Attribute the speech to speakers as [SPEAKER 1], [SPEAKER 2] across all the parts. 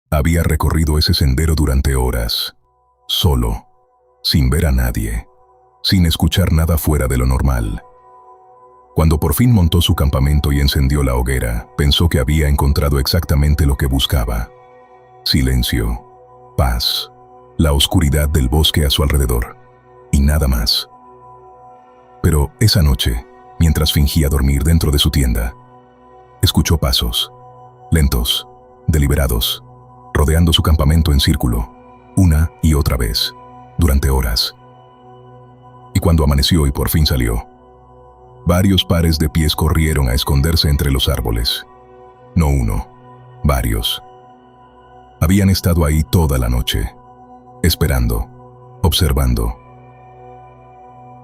[SPEAKER 1] Había recorrido ese sendero durante horas, solo, sin ver a nadie, sin escuchar nada fuera de lo normal. Cuando por fin montó su campamento y encendió la hoguera, pensó que había encontrado exactamente lo que buscaba. Silencio, paz, la oscuridad del bosque a su alrededor, y nada más. Pero esa noche, mientras fingía dormir dentro de su tienda, escuchó pasos, lentos, deliberados, rodeando su campamento en círculo, una y otra vez, durante horas. Y cuando amaneció y por fin salió, varios pares de pies corrieron a esconderse entre los árboles. No uno, varios. Habían estado ahí toda la noche, esperando, observando.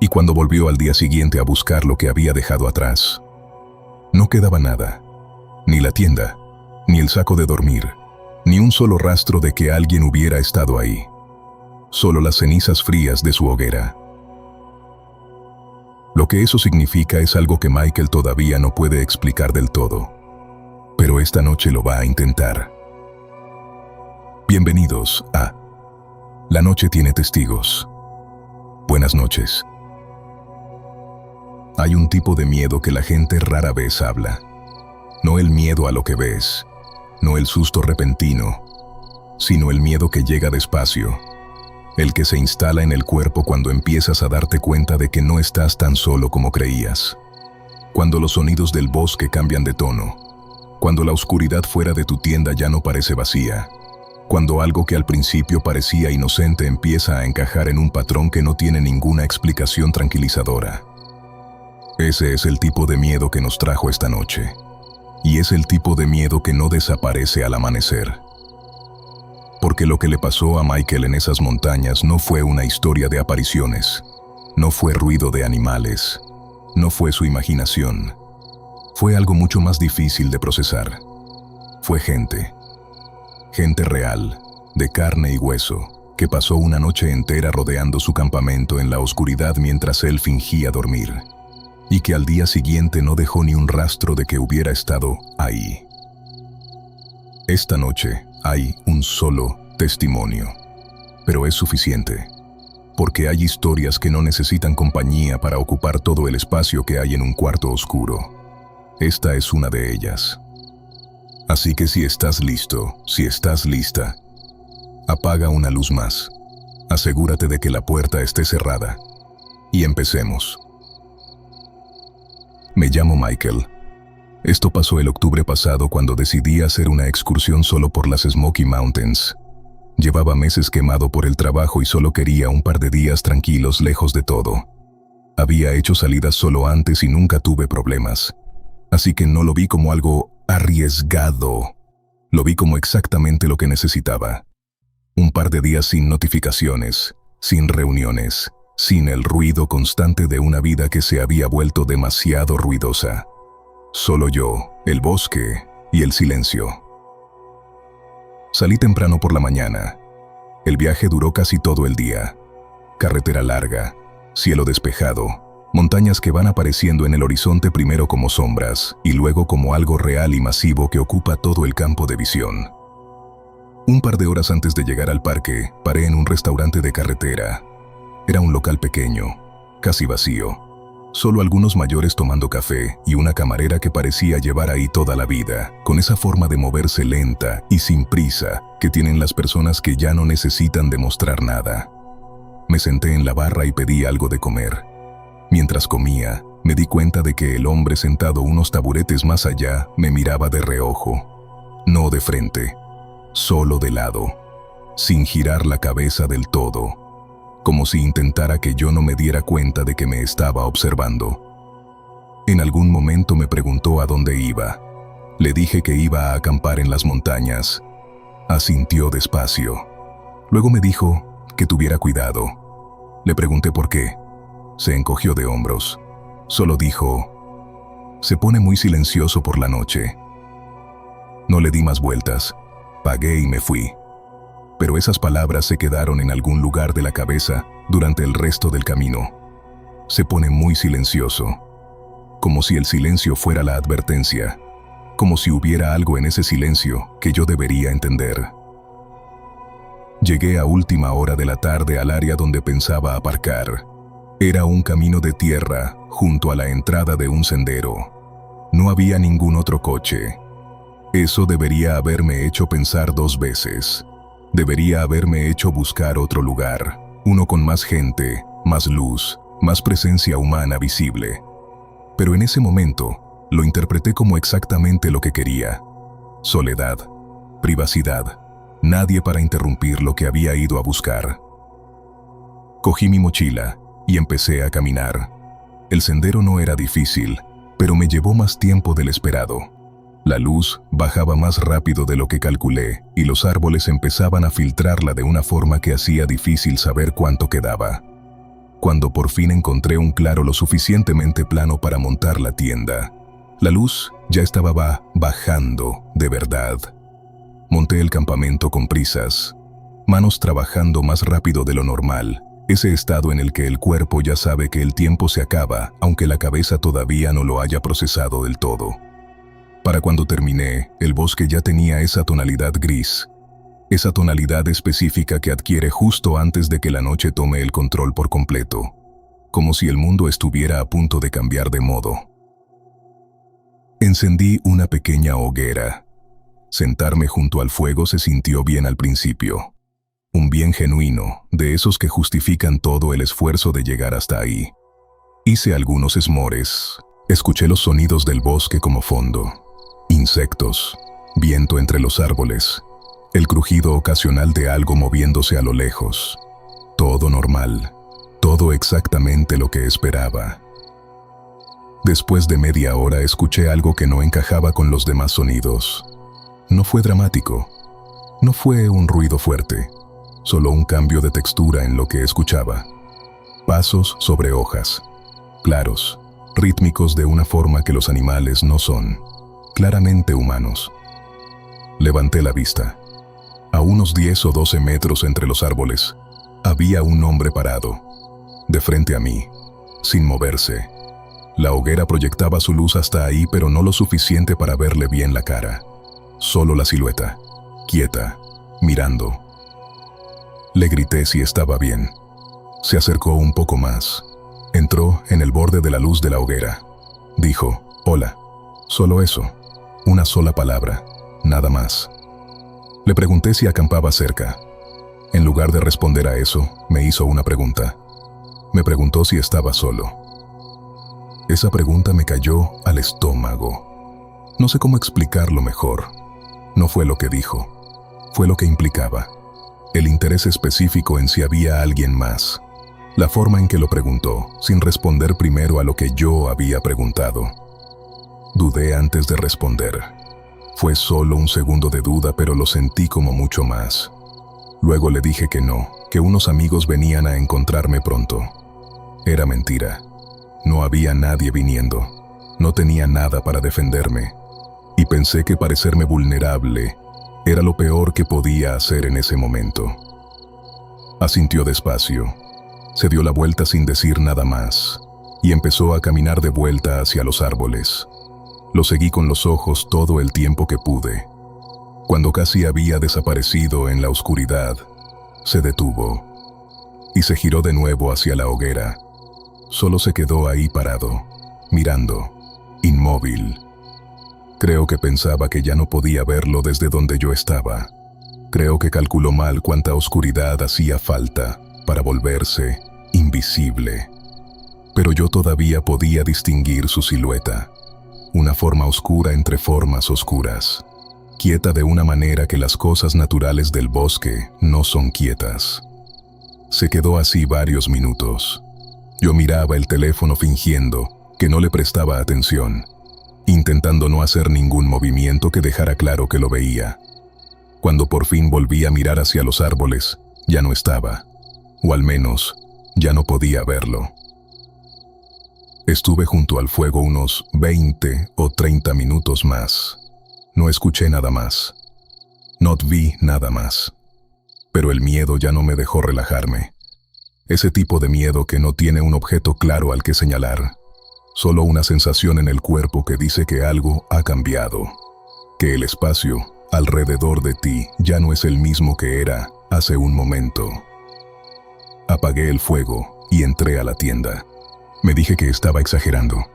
[SPEAKER 1] Y cuando volvió al día siguiente a buscar lo que había dejado atrás, no quedaba nada, ni la tienda, ni el saco de dormir, ni un solo rastro de que alguien hubiera estado ahí. Solo las cenizas frías de su hoguera. Lo que eso significa es algo que Michael todavía no puede explicar del todo, pero esta noche lo va a intentar. Bienvenidos a La Noche Tiene Testigos. Buenas noches. Hay un tipo de miedo que la gente rara vez habla. No el miedo a lo que ves, no el susto repentino, sino el miedo que llega despacio, el que se instala en el cuerpo cuando empiezas a darte cuenta de que no estás tan solo como creías. Cuando los sonidos del bosque cambian de tono, cuando la oscuridad fuera de tu tienda ya no parece vacía, cuando algo que al principio parecía inocente empieza a encajar en un patrón que no tiene ninguna explicación tranquilizadora. Ese es el tipo de miedo que nos trajo esta noche. Y es el tipo de miedo que no desaparece al amanecer. Porque lo que le pasó a Michael en esas montañas no fue una historia de apariciones, no fue ruido de animales, no fue su imaginación. Fue algo mucho más difícil de procesar. Fue gente. Gente real, de carne y hueso, que pasó una noche entera rodeando su campamento en la oscuridad mientras él fingía dormir. Y que al día siguiente no dejó ni un rastro de que hubiera estado ahí. Esta noche hay un solo testimonio, pero es suficiente, porque hay historias que no necesitan compañía para ocupar todo el espacio que hay en un cuarto oscuro. Esta es una de ellas. Así que si estás listo, si estás lista, apaga una luz más, asegúrate de que la puerta esté cerrada, y empecemos. Me llamo Michael. Esto pasó el octubre pasado cuando decidí hacer una excursión solo por las Smoky Mountains. Llevaba meses quemado por el trabajo y solo quería un par de días tranquilos lejos de todo. Había hecho salidas solo antes y nunca tuve problemas. Así que no lo vi como algo arriesgado. Lo vi como exactamente lo que necesitaba. Un par de días sin notificaciones, sin reuniones, sin el ruido constante de una vida que se había vuelto demasiado ruidosa. Solo yo, el bosque y el silencio. Salí temprano por la mañana. El viaje duró casi todo el día. Carretera larga, cielo despejado, montañas que van apareciendo en el horizonte primero como sombras y luego como algo real y masivo que ocupa todo el campo de visión. Un par de horas antes de llegar al parque, paré en un restaurante de carretera. Era un local pequeño, casi vacío. Solo algunos mayores tomando café y una camarera que parecía llevar ahí toda la vida, con esa forma de moverse lenta y sin prisa que tienen las personas que ya no necesitan demostrar nada. Me senté en la barra y pedí algo de comer. Mientras comía, me di cuenta de que el hombre sentado unos taburetes más allá me miraba de reojo. No de frente, solo de lado, sin girar la cabeza del todo, como si intentara que yo no me diera cuenta de que me estaba observando. En algún momento me preguntó a dónde iba. Le dije que iba a acampar en las montañas. Asintió despacio. Luego me dijo que tuviera cuidado. Le pregunté por qué. Se encogió de hombros. Solo dijo: se pone muy silencioso por la noche. No le di más vueltas. Pagué y me fui. Pero esas palabras se quedaron en algún lugar de la cabeza durante el resto del camino. Se pone muy silencioso, como si el silencio fuera la advertencia, como si hubiera algo en ese silencio que yo debería entender. Llegué a última hora de la tarde al área donde pensaba aparcar. Era un camino de tierra, junto a la entrada de un sendero. No había ningún otro coche. Eso debería haberme hecho pensar 2 veces. Debería haberme hecho buscar otro lugar, uno con más gente, más luz, más presencia humana visible. Pero en ese momento, lo interpreté como exactamente lo que quería. Soledad, privacidad, nadie para interrumpir lo que había ido a buscar. Cogí mi mochila y empecé a caminar. El sendero no era difícil, pero me llevó más tiempo del esperado. La luz bajaba más rápido de lo que calculé y los árboles empezaban a filtrarla de una forma que hacía difícil saber cuánto quedaba. Cuando por fin encontré un claro lo suficientemente plano para montar la tienda, la luz ya estaba bajando de verdad. Monté el campamento con prisas, manos trabajando más rápido de lo normal, ese estado en el que el cuerpo ya sabe que el tiempo se acaba, aunque la cabeza todavía no lo haya procesado del todo. Para cuando terminé, el bosque ya tenía esa tonalidad gris, esa tonalidad específica que adquiere justo antes de que la noche tome el control por completo, como si el mundo estuviera a punto de cambiar de modo. Encendí una pequeña hoguera. Sentarme junto al fuego se sintió bien al principio. Un bien genuino, de esos que justifican todo el esfuerzo de llegar hasta ahí. Hice algunos esmores. Escuché los sonidos del bosque como fondo. Insectos, viento entre los árboles, el crujido ocasional de algo moviéndose a lo lejos. Todo normal, todo exactamente lo que esperaba. Después de media hora escuché algo que no encajaba con los demás sonidos. No fue dramático, no fue un ruido fuerte, solo un cambio de textura en lo que escuchaba. Pasos sobre hojas, claros, rítmicos de una forma que los animales no son, claramente humanos. Levanté la vista. A unos 10 o 12 metros entre los árboles, había un hombre parado, de frente a mí, sin moverse. La hoguera proyectaba su luz hasta ahí, pero no lo suficiente para verle bien la cara. Solo la silueta, quieta, mirando. Le grité si estaba bien. Se acercó un poco más. Entró en el borde de la luz de la hoguera. Dijo, «Hola». Solo eso. Una sola palabra. Nada más. Le pregunté si acampaba cerca. En lugar de responder a eso, me hizo una pregunta. Me preguntó si estaba solo. Esa pregunta me cayó al estómago. No sé cómo explicarlo mejor. No fue lo que dijo. Fue lo que implicaba. El interés específico en si había alguien más. La forma en que lo preguntó, sin responder primero a lo que yo había preguntado. Dudé antes de responder. Fue solo un segundo de duda, pero lo sentí como mucho más. Luego le dije que no, que unos amigos venían a encontrarme pronto. Era mentira. No había nadie viniendo. No tenía nada para defenderme. Y pensé que parecerme vulnerable era lo peor que podía hacer en ese momento. Asintió despacio. Se dio la vuelta sin decir nada más, y empezó a caminar de vuelta hacia los árboles. Lo seguí con los ojos todo el tiempo que pude. Cuando casi había desaparecido en la oscuridad, se detuvo y se giró de nuevo hacia la hoguera. Solo se quedó ahí parado, mirando, inmóvil. Creo que pensaba que ya no podía verlo desde donde yo estaba. Creo que calculó mal cuánta oscuridad hacía falta para volverse invisible. Pero yo todavía podía distinguir su silueta, una forma oscura entre formas oscuras, quieta de una manera que las cosas naturales del bosque no son quietas. Se quedó así varios minutos. Yo miraba el teléfono fingiendo que no le prestaba atención, intentando no hacer ningún movimiento que dejara claro que lo veía. Cuando por fin volví a mirar hacia los árboles, ya no estaba, o al menos, ya no podía verlo. Estuve junto al fuego unos 20 o 30 minutos más. No escuché nada más. No vi nada más. Pero el miedo ya no me dejó relajarme. Ese tipo de miedo que no tiene un objeto claro al que señalar. Solo una sensación en el cuerpo que dice que algo ha cambiado. Que el espacio alrededor de ti ya no es el mismo que era Hace un momento. Apagué el fuego y entré a la tienda. Me dije que estaba exagerando,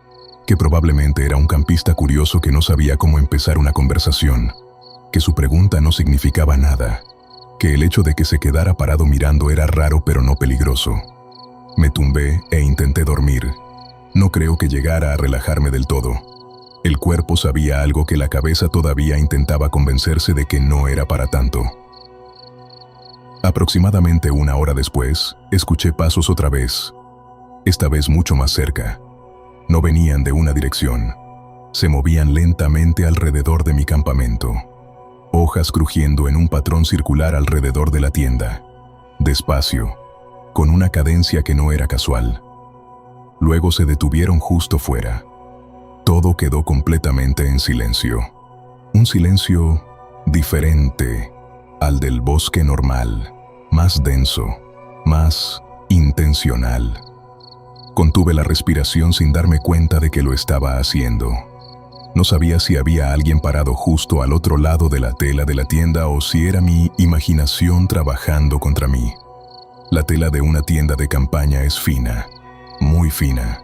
[SPEAKER 1] que probablemente era un campista curioso que no sabía cómo empezar una conversación, que su pregunta no significaba nada, que el hecho de que se quedara parado mirando era raro pero no peligroso. Me tumbé e intenté dormir. No creo que llegara a relajarme del todo. El cuerpo sabía algo que la cabeza todavía intentaba convencerse de que no era para tanto. Aproximadamente 1 hora después, escuché pasos otra vez, esta vez mucho más cerca. No venían de una dirección. Se movían lentamente alrededor de mi campamento. Hojas crujiendo en un patrón circular alrededor de la tienda. Despacio, con una cadencia que no era casual. Luego se detuvieron justo fuera. Todo quedó completamente en silencio. Un silencio diferente al del bosque normal, más denso, más intencional. Contuve la respiración sin darme cuenta de que lo estaba haciendo. No sabía si había alguien parado justo al otro lado de la tela de la tienda o si era mi imaginación trabajando contra mí. La tela de una tienda de campaña es fina, muy fina.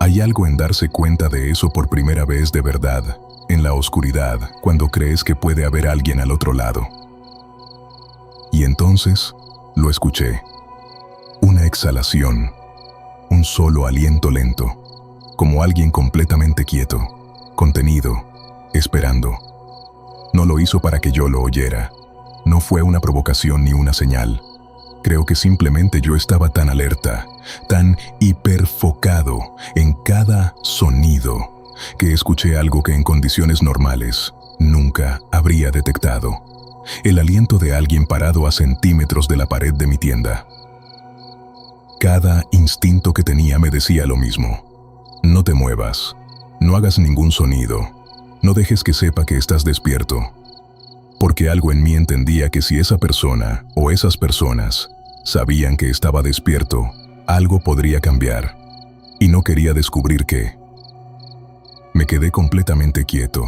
[SPEAKER 1] Hay algo en darse cuenta de eso por primera vez de verdad, en la oscuridad, cuando crees que puede haber alguien al otro lado. Y entonces, lo escuché. Una exhalación, un solo aliento lento, como alguien completamente quieto, contenido, esperando. No lo hizo para que yo lo oyera. No fue una provocación ni una señal. Creo que simplemente yo estaba tan alerta, tan hiperfocado en cada sonido, que escuché algo que en condiciones normales nunca habría detectado. El aliento de alguien parado a centímetros de la pared de mi tienda. Cada instinto que tenía me decía lo mismo. No te muevas, no hagas ningún sonido, no dejes que sepa que estás despierto. Porque algo en mí entendía que si esa persona o esas personas sabían que estaba despierto, algo podría cambiar, y no quería descubrir qué. Me quedé completamente quieto,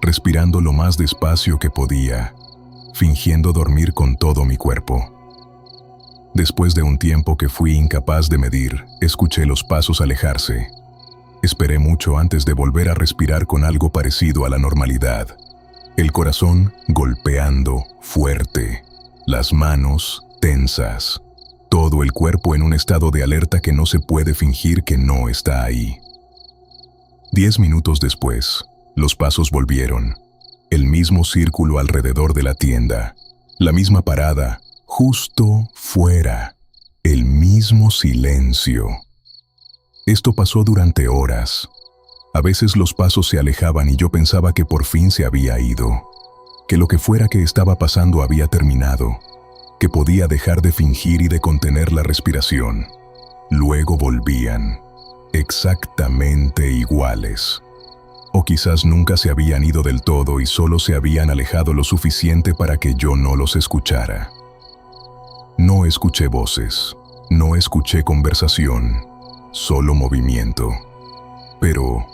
[SPEAKER 1] respirando lo más despacio que podía, fingiendo dormir con todo mi cuerpo. Después de un tiempo que fui incapaz de medir, escuché los pasos alejarse. Esperé mucho antes de volver a respirar con algo parecido a la normalidad. El corazón golpeando fuerte, las manos tensas, todo el cuerpo en un estado de alerta que no se puede fingir que no está ahí. 10 minutos después, los pasos volvieron. El mismo círculo alrededor de la tienda, la misma parada, justo fuera, el mismo silencio. Esto pasó durante horas. A veces los pasos se alejaban y yo pensaba que por fin se había ido, que lo que fuera que estaba pasando había terminado, que podía dejar de fingir y de contener la respiración. Luego volvían, exactamente iguales. O quizás nunca se habían ido del todo y solo se habían alejado lo suficiente para que yo no los escuchara. No escuché voces, no escuché conversación, solo movimiento. Pero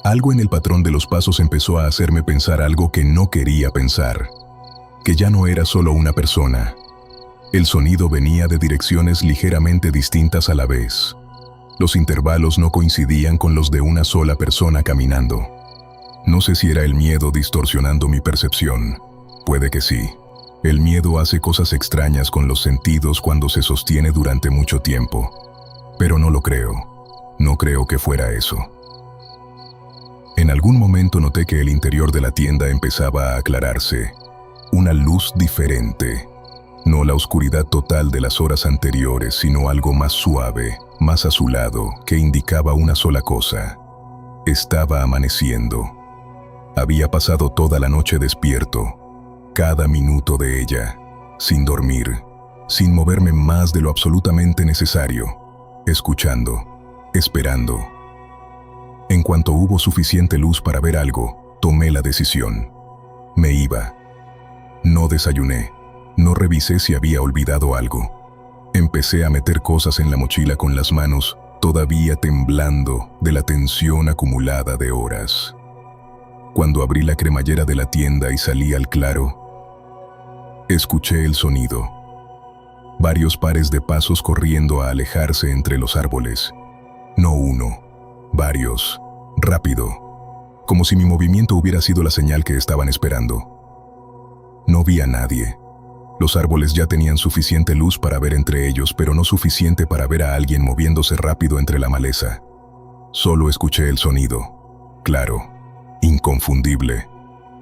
[SPEAKER 1] algo en el patrón de los pasos empezó a hacerme pensar algo que no quería pensar, que ya no era solo una persona. El sonido venía de direcciones ligeramente distintas a la vez. Los intervalos no coincidían con los de una sola persona caminando. No sé si era el miedo distorsionando mi percepción. Puede que sí. El miedo hace cosas extrañas con los sentidos cuando se sostiene durante mucho tiempo. Pero no lo creo. No creo que fuera eso. En algún momento noté que el interior de la tienda empezaba a aclararse. Una luz diferente. No la oscuridad total de las horas anteriores, sino algo más suave, más azulado, que indicaba una sola cosa. Estaba amaneciendo. Había pasado toda la noche despierto, cada minuto de ella, sin dormir, sin moverme más de lo absolutamente necesario, escuchando, esperando. En cuanto hubo suficiente luz para ver algo, tomé la decisión. Me iba. No desayuné. No revisé si había olvidado algo. Empecé a meter cosas en la mochila con las manos, todavía temblando de la tensión acumulada de horas. Cuando abrí la cremallera de la tienda y salí al claro, escuché el sonido, varios pares de pasos corriendo a alejarse entre los árboles. No uno, varios, rápido, como si mi movimiento hubiera sido la señal que estaban esperando. No vi a nadie. Los árboles ya tenían suficiente luz para ver entre ellos, pero no suficiente para ver a alguien moviéndose rápido entre la maleza. Solo escuché el sonido, claro, inconfundible.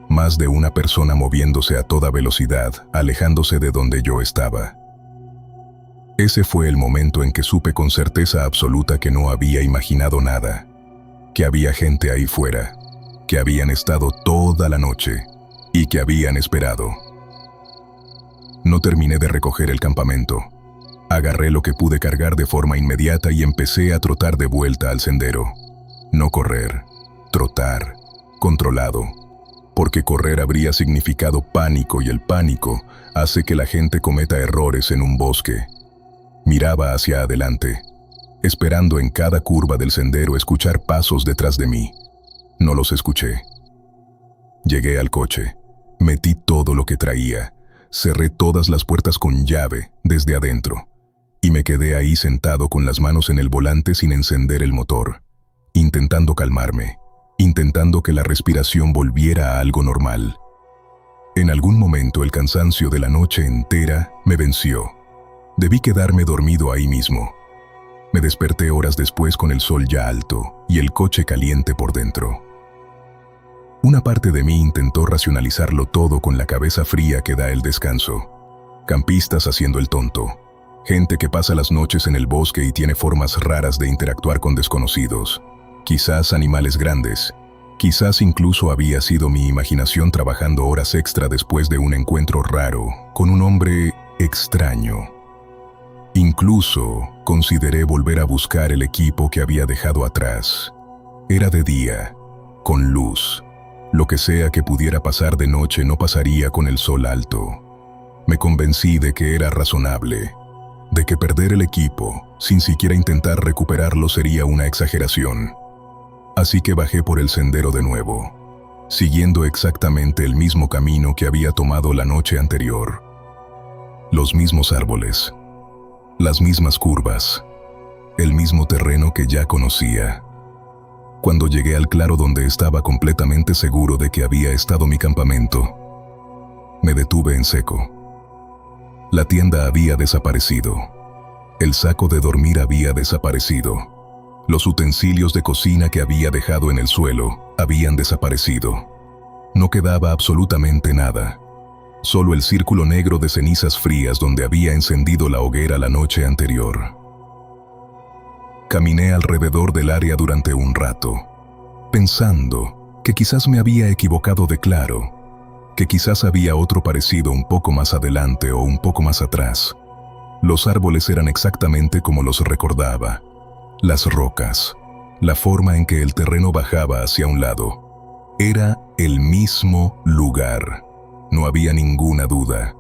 [SPEAKER 1] Más de una persona moviéndose a toda velocidad, alejándose de donde yo estaba. Ese fue el momento en que supe con certeza absoluta que no había imaginado nada, que había gente ahí fuera, que habían estado toda la noche y que habían esperado. No terminé de recoger el campamento. Agarré lo que pude cargar de forma inmediata y empecé a trotar de vuelta al sendero. No correr, trotar, controlado, porque correr habría significado pánico y el pánico hace que la gente cometa errores en un bosque. Miraba hacia adelante, esperando en cada curva del sendero escuchar pasos detrás de mí. No los escuché. Llegué al coche, metí todo lo que traía, cerré todas las puertas con llave desde adentro, y me quedé ahí sentado con las manos en el volante sin encender el motor, intentando calmarme, intentando que la respiración volviera a algo normal. En algún momento el cansancio de la noche entera me venció. Debí quedarme dormido ahí mismo. Me desperté horas después con el sol ya alto y el coche caliente por dentro. Una parte de mí intentó racionalizarlo todo con la cabeza fría que da el descanso. Campistas haciendo el tonto. Gente que pasa las noches en el bosque y tiene formas raras de interactuar con desconocidos. Quizás animales grandes. Quizás incluso había sido mi imaginación trabajando horas extra después de un encuentro raro con un hombre extraño. Incluso consideré volver a buscar el equipo que había dejado atrás. Era de día, con luz. Lo que sea que pudiera pasar de noche no pasaría con el sol alto. Me convencí de que era razonable, de que perder el equipo, sin siquiera intentar recuperarlo, sería una exageración. Así que bajé por el sendero de nuevo, siguiendo exactamente el mismo camino que había tomado la noche anterior. Los mismos árboles, las mismas curvas, el mismo terreno que ya conocía. Cuando llegué al claro donde estaba completamente seguro de que había estado mi campamento, me detuve en seco. La tienda había desaparecido. El saco de dormir había desaparecido. Los utensilios de cocina que había dejado en el suelo habían desaparecido. No quedaba absolutamente nada. Solo el círculo negro de cenizas frías donde había encendido la hoguera la noche anterior. Caminé alrededor del área durante un rato, pensando que quizás me había equivocado de claro, que quizás había otro parecido un poco más adelante o un poco más atrás. Los árboles eran exactamente como los recordaba. Las rocas, la forma en que el terreno bajaba hacia un lado. Era el mismo lugar. No había ninguna duda.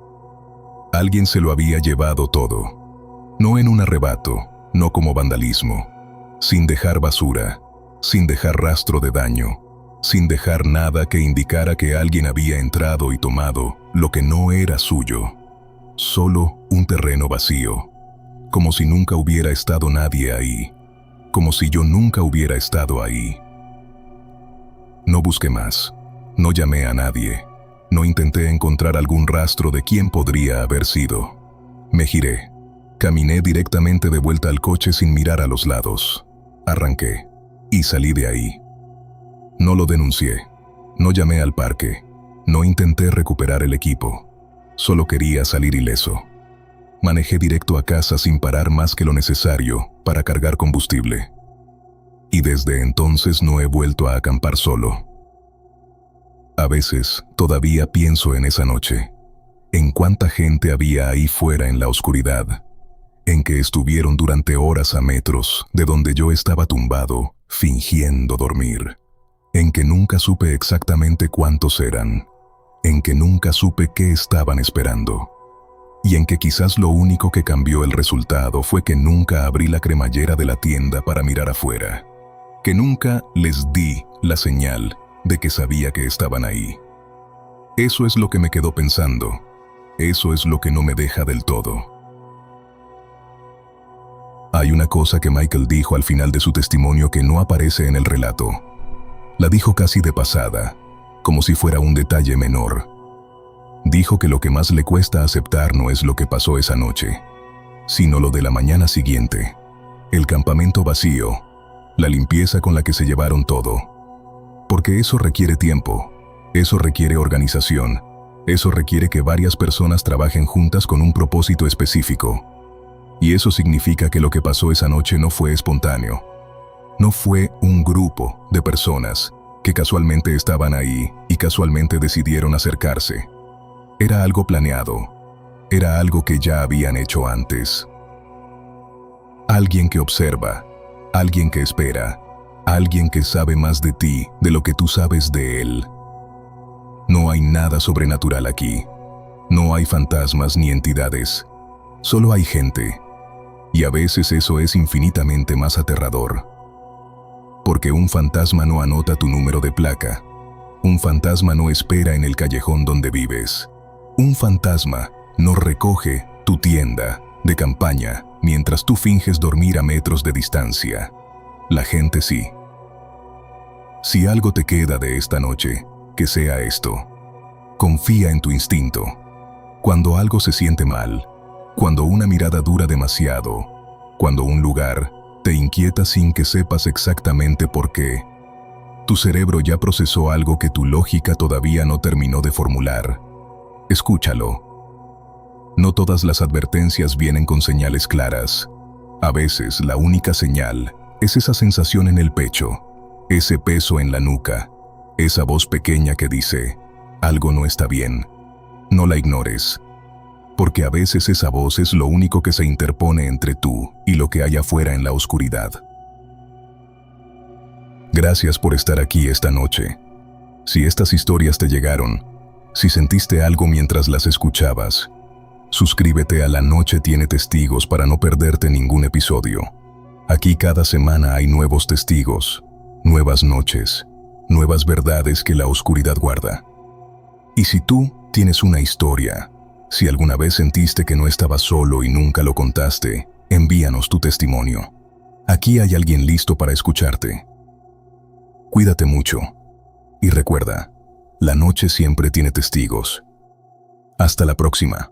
[SPEAKER 1] Alguien se lo había llevado todo. No en un arrebato, no como vandalismo. Sin dejar basura, sin dejar rastro de daño, sin dejar nada que indicara que alguien había entrado y tomado lo que no era suyo. Solo un terreno vacío, como si nunca hubiera estado nadie ahí, como si yo nunca hubiera estado ahí. No busqué más, no llamé a nadie, no intenté encontrar algún rastro de quién podría haber sido. Me giré, caminé directamente de vuelta al coche sin mirar a los lados. Arranqué y salí de ahí. No lo denuncié, no llamé al parque, no intenté recuperar el equipo. Solo quería salir ileso. Manejé directo a casa sin parar más que lo necesario para cargar combustible. Y desde entonces no he vuelto a acampar solo. A veces todavía pienso en esa noche, en cuánta gente había ahí fuera en la oscuridad, en que estuvieron durante horas a metros de donde yo estaba tumbado, fingiendo dormir, en que nunca supe exactamente cuántos eran, en que nunca supe qué estaban esperando, y en que quizás lo único que cambió el resultado fue que nunca abrí la cremallera de la tienda para mirar afuera, que nunca les di la señal de que sabía que estaban ahí. Eso es lo que me quedó pensando, eso es lo que no me deja del todo. Hay una cosa que Michael dijo al final de su testimonio que no aparece en el relato. La dijo casi de pasada, como si fuera un detalle menor. Dijo que lo que más le cuesta aceptar no es lo que pasó esa noche, sino lo de la mañana siguiente, el campamento vacío, la limpieza con la que se llevaron todo. Porque eso requiere tiempo, eso requiere organización, eso requiere que varias personas trabajen juntas con un propósito específico. Y eso significa que lo que pasó esa noche no fue espontáneo. No fue un grupo de personas que casualmente estaban ahí y casualmente decidieron acercarse. Era algo planeado. Era algo que ya habían hecho antes. Alguien que observa, alguien que espera, alguien que sabe más de ti de lo que tú sabes de él. No hay nada sobrenatural aquí. No hay fantasmas ni entidades. Solo hay gente. Y a veces eso es infinitamente más aterrador. Porque un fantasma no anota tu número de placa. Un fantasma no espera en el callejón donde vives. Un fantasma no recoge tu tienda de campaña mientras tú finges dormir a metros de distancia. La gente sí. Si algo te queda de esta noche, que sea esto. Confía en tu instinto. Cuando algo se siente mal, cuando una mirada dura demasiado, cuando un lugar te inquieta sin que sepas exactamente por qué, tu cerebro ya procesó algo que tu lógica todavía no terminó de formular. Escúchalo. No todas las advertencias vienen con señales claras. A veces la única señal es esa sensación en el pecho, ese peso en la nuca, esa voz pequeña que dice, algo no está bien. No la ignores. Porque a veces esa voz es lo único que se interpone entre tú y lo que hay afuera en la oscuridad. Gracias por estar aquí esta noche. Si estas historias te llegaron, si sentiste algo mientras las escuchabas, suscríbete a La Noche Tiene Testigos para no perderte ningún episodio. Aquí cada semana hay nuevos testigos, nuevas noches, nuevas verdades que la oscuridad guarda. Y si tú tienes una historia, si alguna vez sentiste que no estabas solo y nunca lo contaste, envíanos tu testimonio. Aquí hay alguien listo para escucharte. Cuídate mucho. Y recuerda, la noche siempre tiene testigos. Hasta la próxima.